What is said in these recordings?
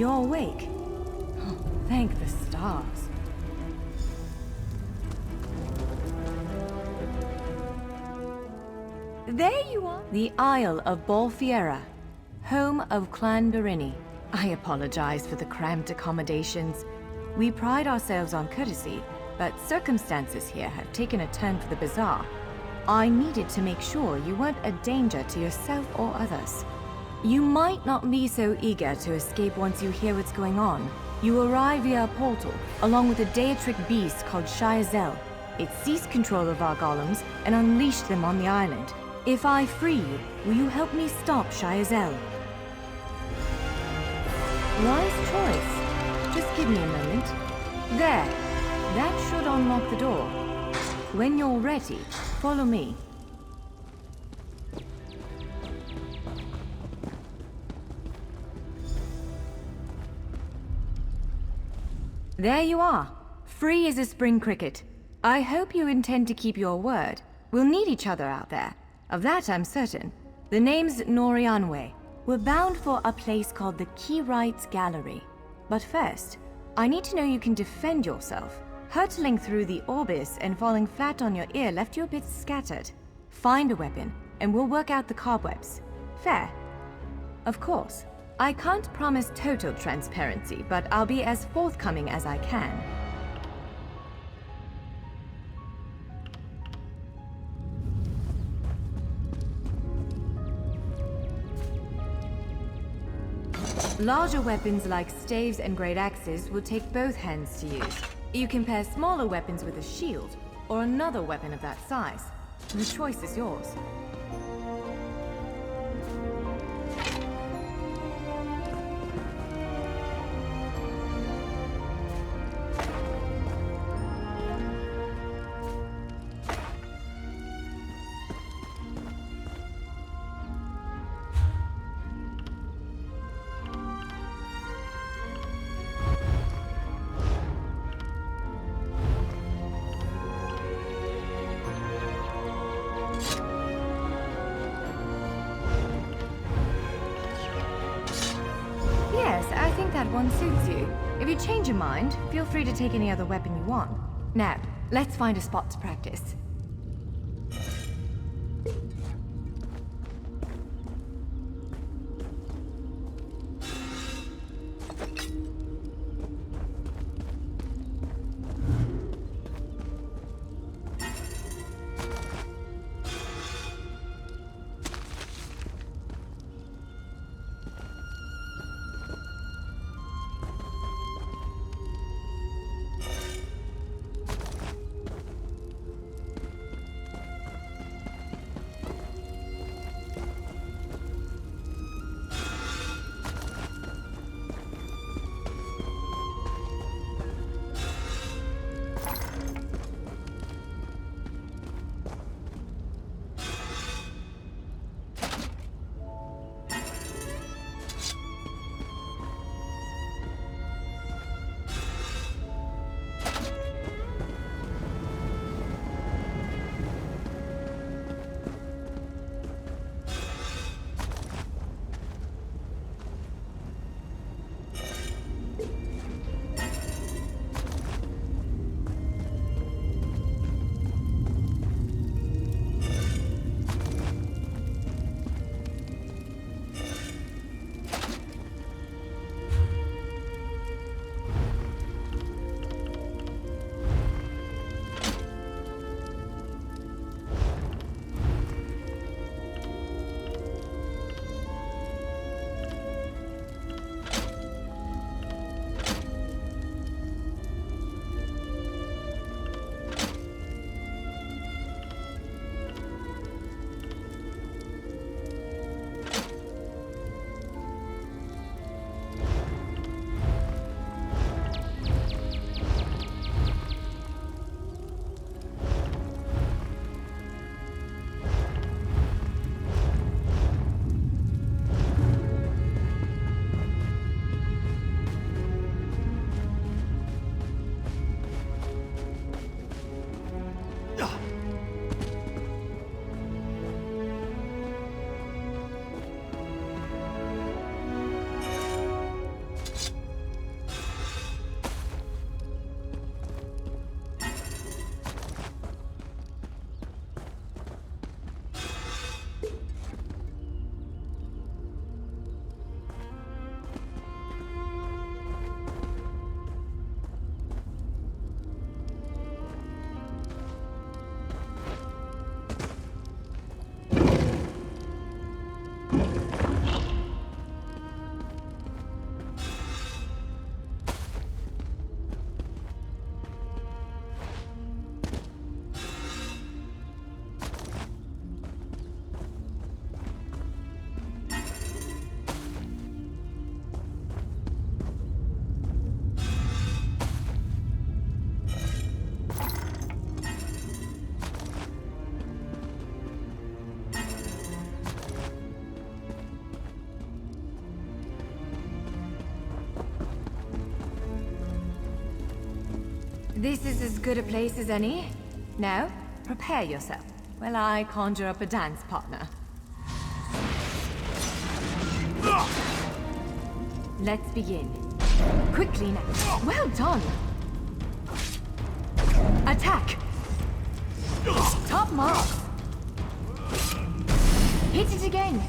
You're awake. Oh, thank the stars. There you are. The Isle of Bolfiera, home of Clan Berini. I apologize for the cramped accommodations. We pride ourselves on courtesy, but circumstances here have taken a turn for the bizarre. I needed to make sure you weren't a danger to yourself or others. You might not be so eager to escape once you hear what's going on. You arrive via a portal, along with a Daetric beast called Shyazel. It seized control of our golems and unleashed them on the island. If I free you, will you help me stop Shyazel? Wise choice. Just give me a moment. There. That should unlock the door. When you're ready, follow me. There you are. Free as a spring cricket. I hope you intend to keep your word. We'll need each other out there. Of that I'm certain. The name's Norianwe. We're bound for a place called the Keyrights Gallery. But first, I need to know you can defend yourself. Hurtling through the Orbis and falling flat on your ear left you a bit scattered. Find a weapon, and we'll work out the cobwebs. Fair? Of course. I can't promise total transparency, but I'll be as forthcoming as I can. Larger weapons like staves and great axes will take both hands to use. You can pair smaller weapons with a shield, or another weapon of that size. The choice is yours. That one suits you. If you change your mind, feel free to take any other weapon you want. Now, let's find a spot to practice. This is as good a place as any. Now, prepare yourself while I conjure up a dance partner. Let's begin. Quickly now. Well done! Attack! Top mark! Hit it again!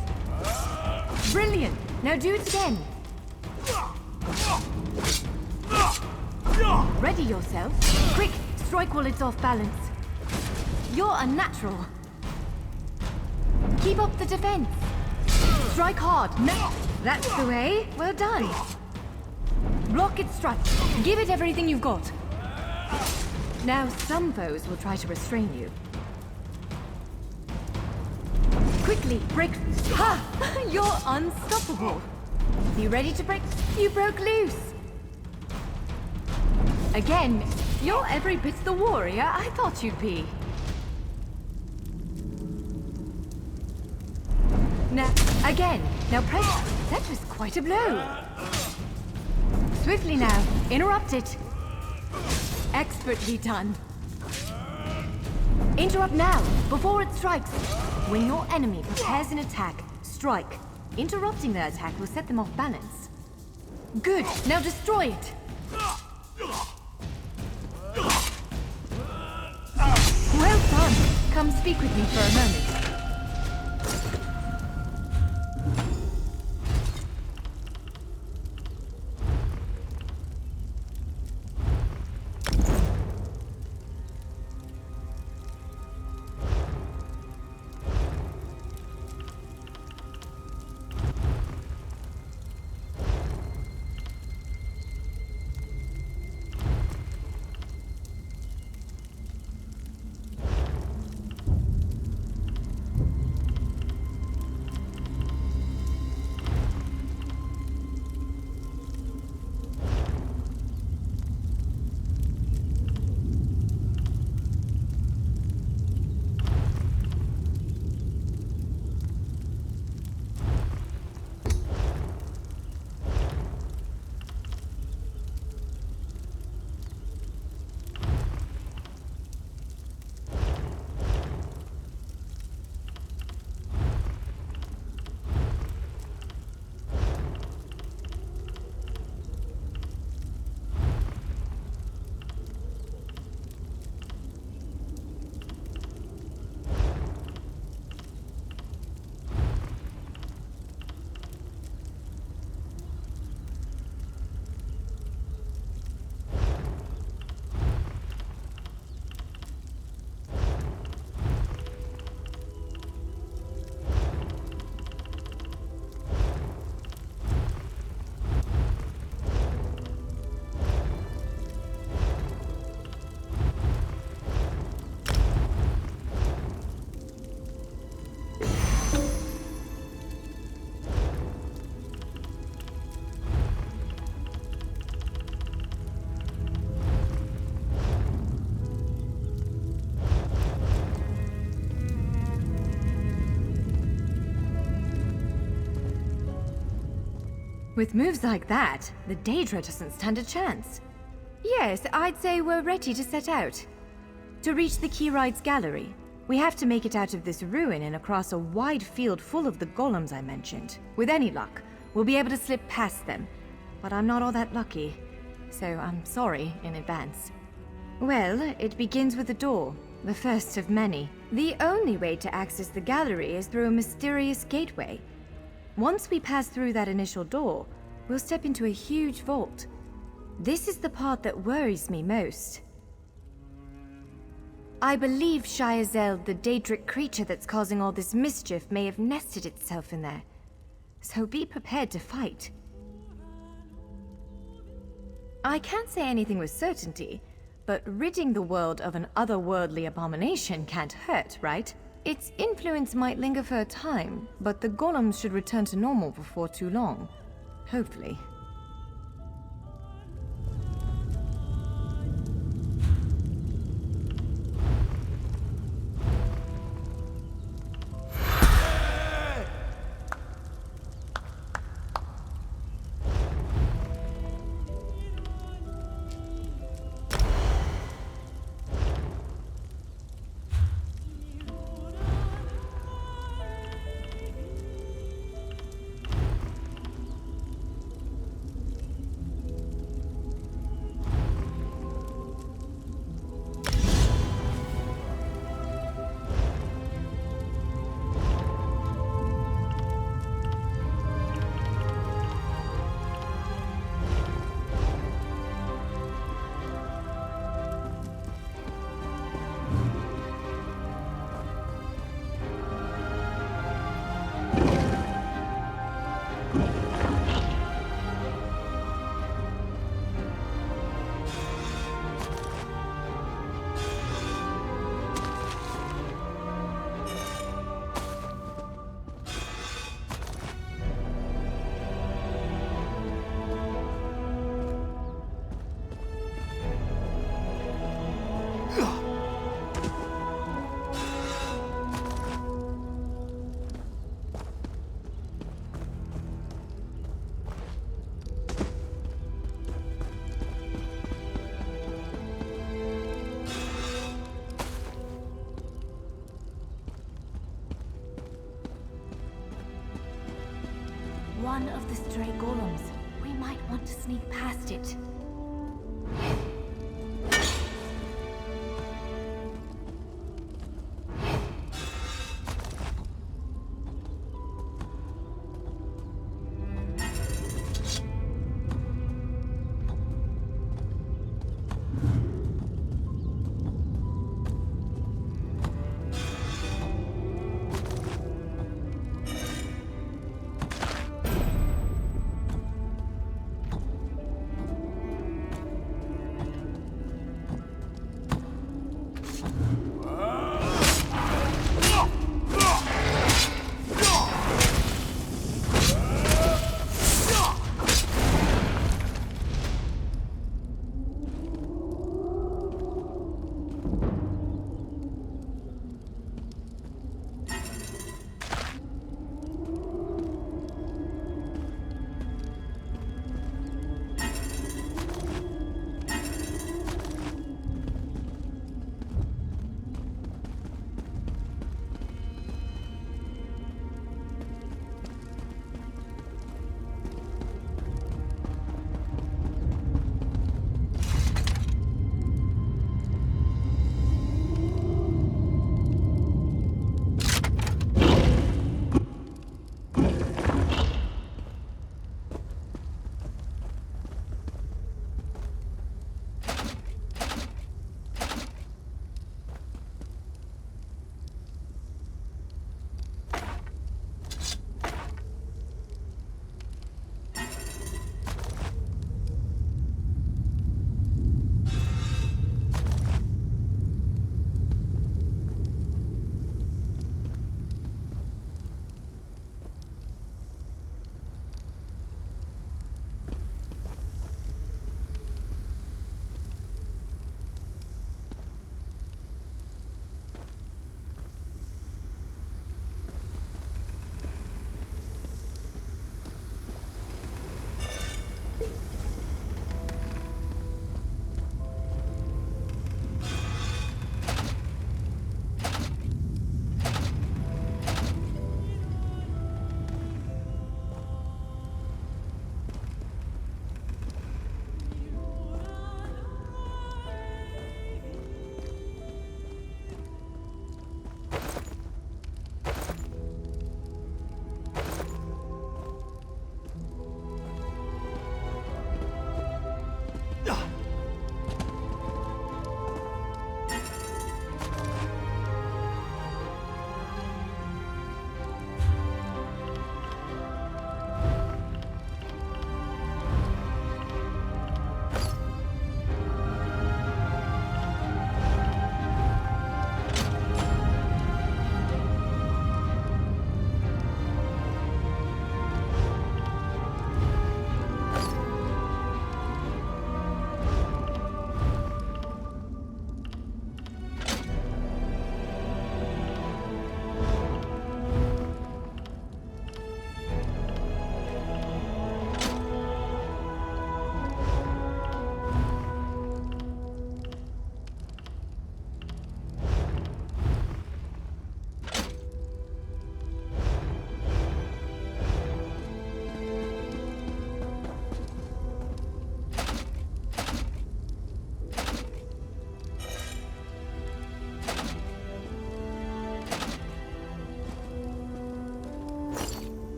Brilliant! Now do it again! Ready yourself. Quick, strike while it's off balance. You're unnatural. Keep up the defense. Strike hard. No, that's the way. Well done. Block its strike. Give it everything you've got. Now some foes will try to restrain you. Quickly, break. Ha! You're unstoppable. You ready to break? You broke loose. Again, you're every bit the warrior I thought you'd be. Now, again. Now press. That was quite a blow. Swiftly now. Interrupt it. Expertly done. Interrupt now, before it strikes. When your enemy prepares an attack, strike. Interrupting their attack will set them off balance. Good. Now destroy it. Well done. Come speak with me for a moment. With moves like that, the Daedra doesn't stand a chance. Yes, I'd say we're ready to set out. To reach the Keyride's gallery, we have to make it out of this ruin and across a wide field full of the golems I mentioned. With any luck, we'll be able to slip past them. But I'm not all that lucky, so I'm sorry in advance. Well, it begins with a door, the first of many. The only way to access the gallery is through a mysterious gateway. Once we pass through that initial door, we'll step into a huge vault. This is the part that worries me most. I believe Shyazel, the Daedric creature that's causing all this mischief, may have nested itself in there. So be prepared to fight. I can't say anything with certainty, but ridding the world of an otherworldly abomination can't hurt, right? Its influence might linger for a time, but the golems should return to normal before too long. Hopefully. one of the stray golems. We might want to sneak past it.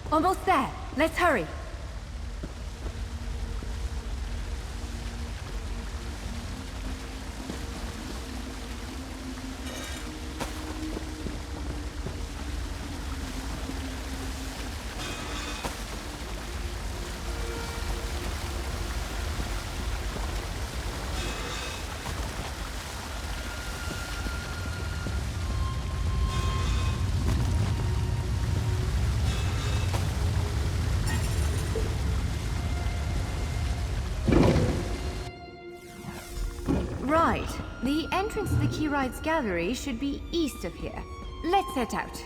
Almost there. Let's hurry. Right. The entrance to the Keyrites Gallery should be east of here. Let's set out.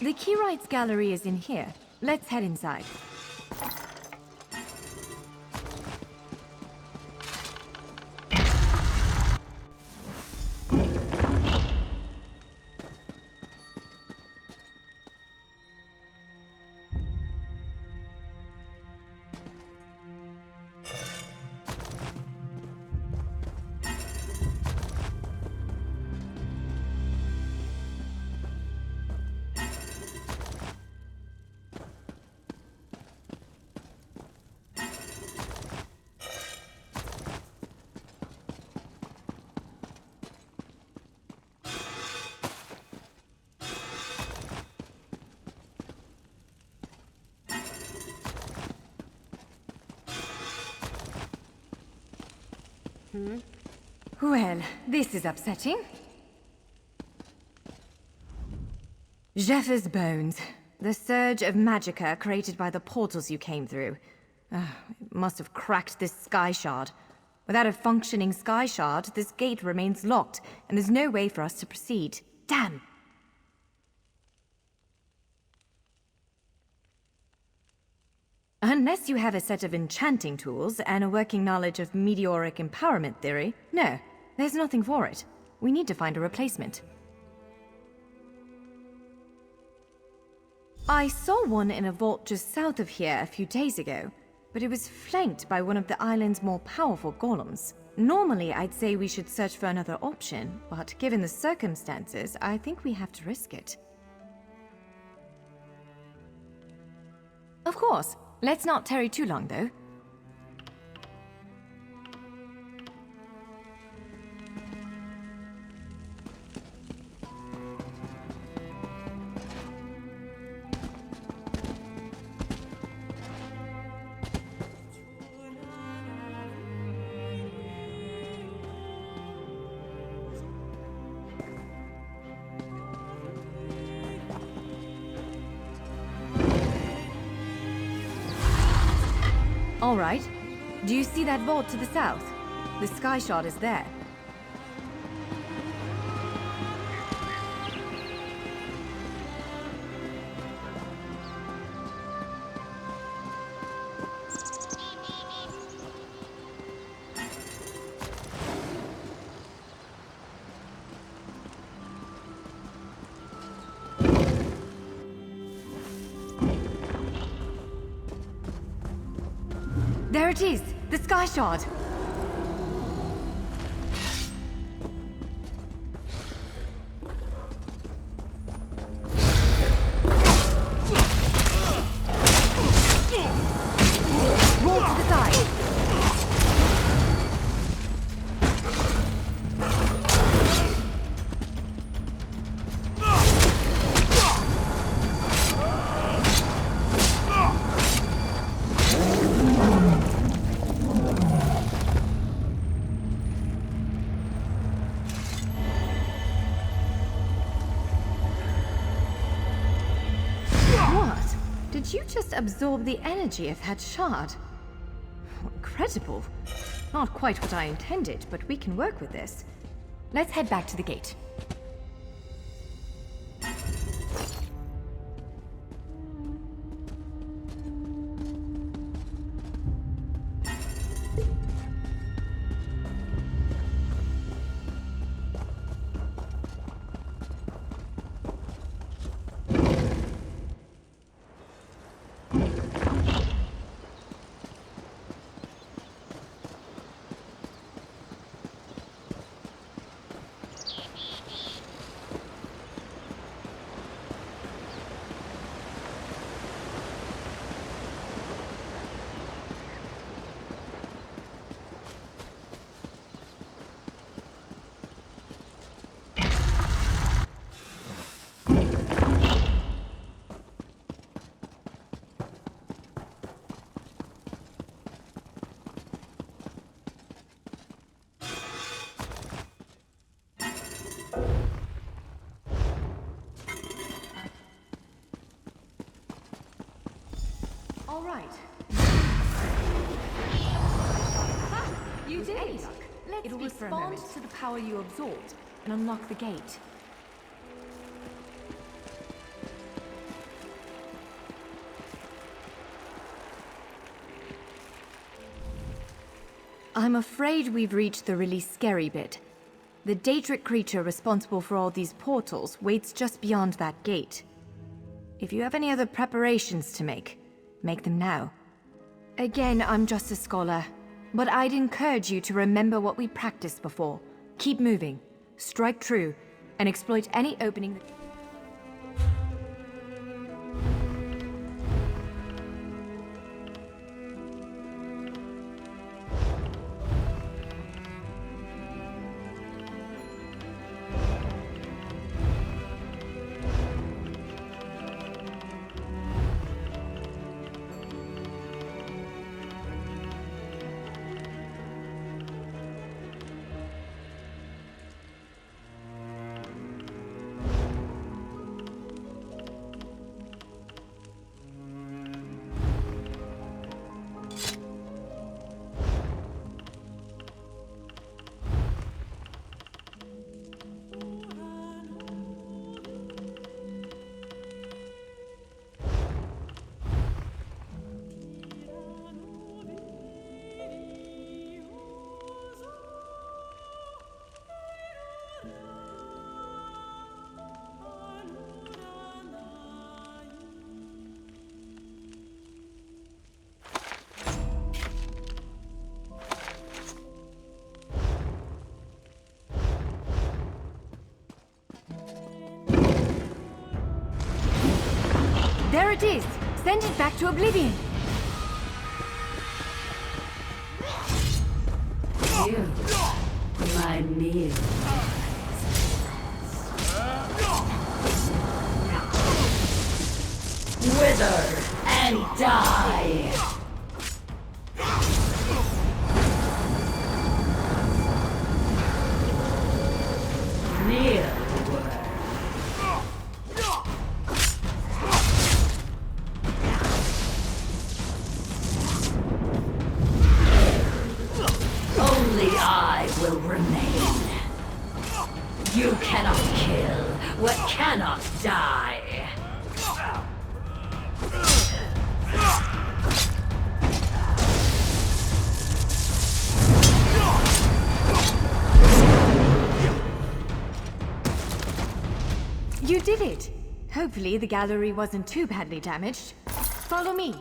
The Keyrites Gallery is in here. Let's head inside. Well, this is upsetting. Zephyrs' bones. The surge of magicka created by the portals you came through. It must have cracked this sky shard. Without a functioning sky shard, this gate remains locked, and there's no way for us to proceed. Damn! Unless you have a set of enchanting tools and a working knowledge of meteoric empowerment theory, no, there's nothing for it. We need to find a replacement. I saw one in a vault just south of here a few days ago, but it was flanked by one of the island's more powerful golems. Normally, I'd say we should search for another option, but given the circumstances, I think we have to risk it. Of course. Let's not tarry too long, though. All right. Do you see that vault to the south? The sky shard is there. There it is! The sky shard! Roll to the side! Did you just absorb the energy of that shard? Incredible. Not quite what I intended, but we can work with this. Let's head back to the gate. All right. You did it! It'll respond to the power you absorbed and unlock the gate. I'm afraid we've reached the really scary bit. The Daedric creature responsible for all these portals waits just beyond that gate. If you have any other preparations to make them now. Again, I'm just a scholar, but I'd encourage you to remember what we practiced before. Keep moving, strike true, and exploit any opening that... it is! Send it back to oblivion! You, my meal. Wither and die! Kneel. Only I will remain. You cannot kill what cannot die. You did it! Hopefully the gallery wasn't too badly damaged. Follow me.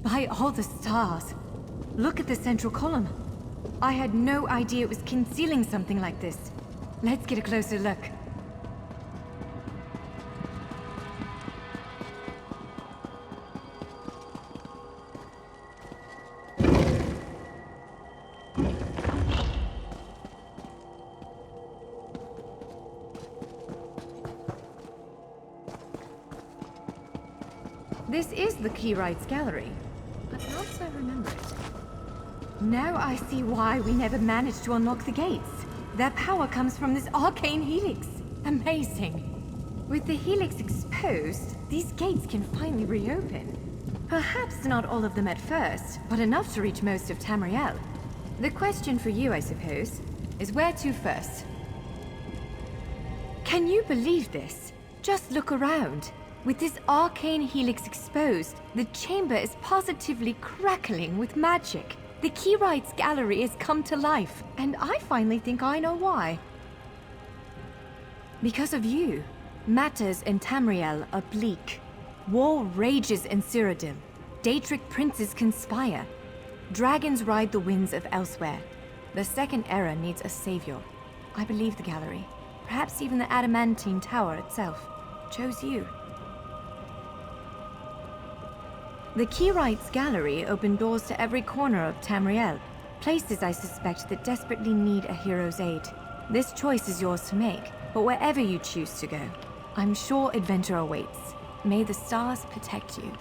By all the stars! Look at the central column. I had no idea it was concealing something like this. Let's get a closer look. This is the Keyrights Gallery, but not so I remember it. Now I see why we never managed to unlock the gates. Their power comes from this arcane helix. Amazing. With the helix exposed, these gates can finally reopen. Perhaps not all of them at first, but enough to reach most of Tamriel. The question for you, I suppose, is where to first? Can you believe this? Just look around. With this arcane helix exposed, the chamber is positively crackling with magic. The Keyrights Gallery has come to life, and I finally think I know why. Because of you. Matters in Tamriel are bleak. War rages in Cyrodiil. Daedric princes conspire. Dragons ride the winds of elsewhere. The Second Era needs a savior. I believe the Gallery, perhaps even the Adamantine Tower itself, chose you. The Keyrights Gallery opened doors to every corner of Tamriel, places I suspect that desperately need a hero's aid. This choice is yours to make, but wherever you choose to go, I'm sure adventure awaits. May the stars protect you.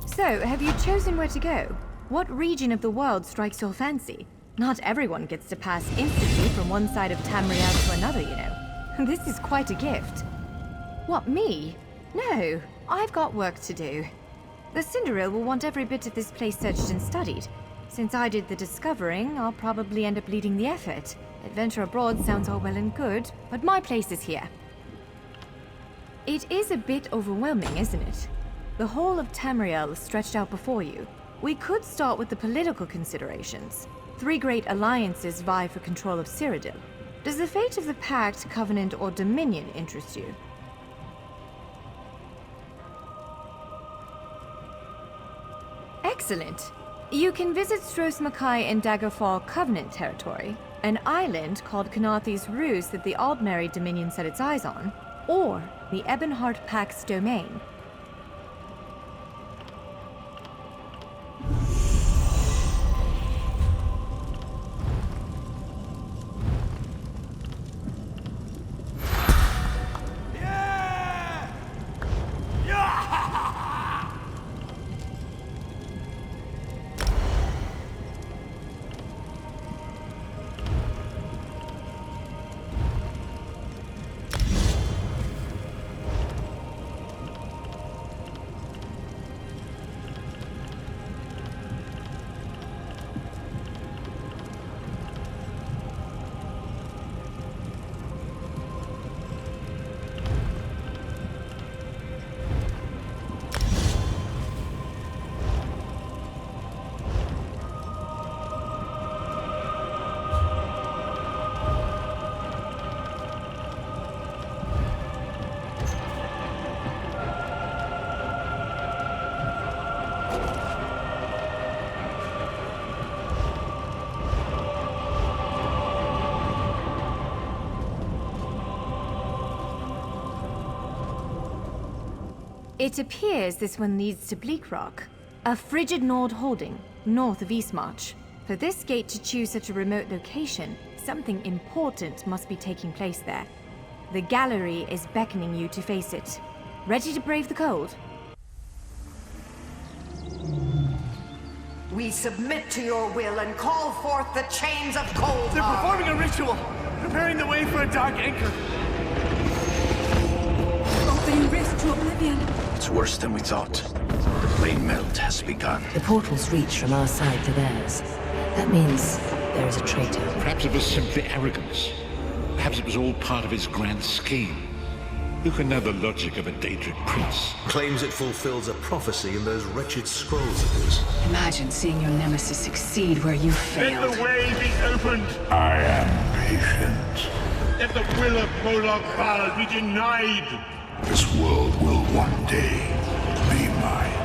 So, have you chosen where to go? What region of the world strikes your fancy? Not everyone gets to pass instantly from one side of Tamriel to another, you know. This is quite a gift. What, me? No, I've got work to do. The Cinderil will want every bit of this place searched and studied. Since I did the discovering, I'll probably end up leading the effort. Adventure abroad sounds all well and good, but my place is here. It is a bit overwhelming, isn't it? The whole of Tamriel is stretched out before you. We could start with the political considerations. 3 great alliances vie for control of Cyrodiil. Does the fate of the Pact, Covenant, or Dominion interest you? Excellent. You can visit Stros M'Kai in Daggerfall Covenant territory, an island called Kanathe's Ruse that the Aldmeri Dominion set its eyes on, or the Ebonheart Pact's domain. It appears this one leads to Bleak Rock, a frigid Nord holding, north of Eastmarch. For this gate to choose such a remote location, something important must be taking place there. The gallery is beckoning you to face it. Ready to brave the cold? We submit to your will and call forth the chains of cold. They're performing a ritual, preparing the way for a dark anchor. Opening rift to oblivion. It's worse than we thought. The plane melt has begun. The portals reach from our side to theirs. That means there is a traitor. Perhaps it was simply arrogance. Perhaps it was all part of his grand scheme. Who can know the logic of a Daedric prince? Claims it fulfills a prophecy in those wretched scrolls of his. Imagine seeing your nemesis succeed where you failed. Let the way be opened. I am patient. Let the will of Molag Bal be denied. This world will one day be mine.